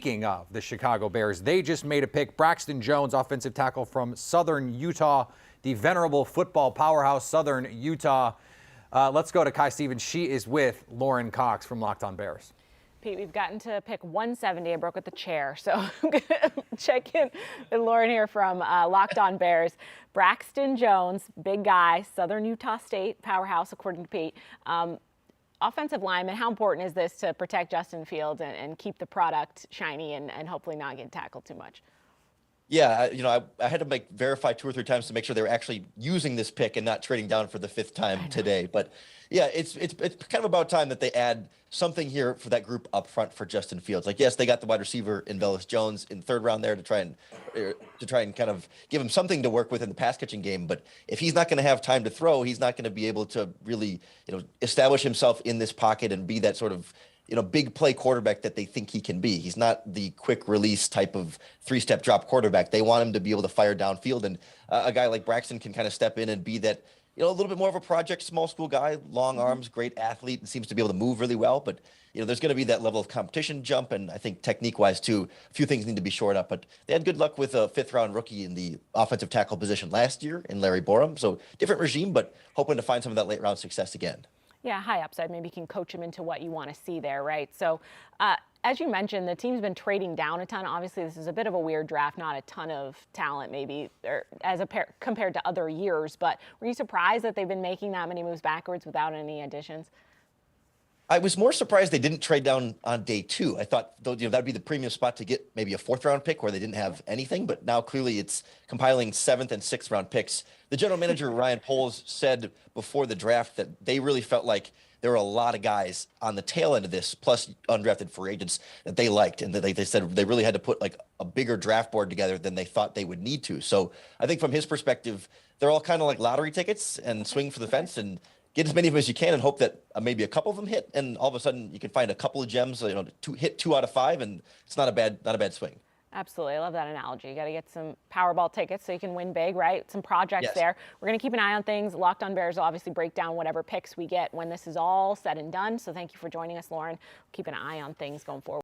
Speaking of the Chicago Bears, they just made a pick. Braxton Jones, offensive tackle from Southern Utah, the venerable football powerhouse, Southern Utah. Let's go to Kainani Stevens. She is with Lauren Cox from Locked On Bears. Pete, we've gotten to pick 170. I broke with the chair, so I'm going to check in with Lauren here from Locked On Bears. Braxton Jones, big guy, Southern Utah State powerhouse, according to Pete. Offensive lineman, how important is this to protect Justin Fields and keep the product shiny and hopefully not get tackled too much? Yeah, I had to verify 2 or 3 times to make sure they were actually using this pick and not trading down for the 5th time today. But yeah, it's kind of about time that they add something here for that group up front for Justin Fields. Like, yes, they got the wide receiver in Velus Jones in 3rd round there to try and kind of give him something to work with in the pass catching game. But if he's not going to have time to throw, he's not going to be able to really, establish himself in this pocket and be that sort of big play quarterback that they think he can be. He's not the quick release type of 3-step drop quarterback. They want him to be able to fire downfield. And a guy like Braxton can kind of step in and be that, a little bit more of a project small school guy, long arms, great athlete, and seems to be able to move really well. But, there's going to be that level of competition jump. And I think technique wise too, a few things need to be shored up, but they had good luck with a 5th round rookie in the offensive tackle position last year in Larry Borum. So different regime, but hoping to find some of that late round success again. Yeah, high upside. Maybe you can coach him into what you want to see there, right? So as you mentioned, the team's been trading down a ton. Obviously, this is a bit of a weird draft, not a ton of talent maybe compared to other years. But were you surprised that they've been making that many moves backwards without any additions? I was more surprised they didn't trade down on day 2. I thought, that'd be the premium spot to get maybe a 4th round pick where they didn't have anything. But now clearly it's compiling 7th and 6th round picks. The general manager, Ryan Poles, said before the draft that they really felt like there were a lot of guys on the tail end of this, plus undrafted free agents that they liked. And that they said they really had to put like a bigger draft board together than they thought they would need to. So I think from his perspective, they're all kind of like lottery tickets and swing for the fence and get as many of them as you can and hope that maybe a couple of them hit. And all of a sudden you can find a couple of gems, to hit 2 out of 5. And it's not a bad swing. Absolutely. I love that analogy. You got to get some Powerball tickets so you can win big, right? Some projects there. We're going to keep an eye on things. Locked On Bears will obviously break down whatever picks we get when this is all said and done. So thank you for joining us, Lauren. Keep an eye on things going forward.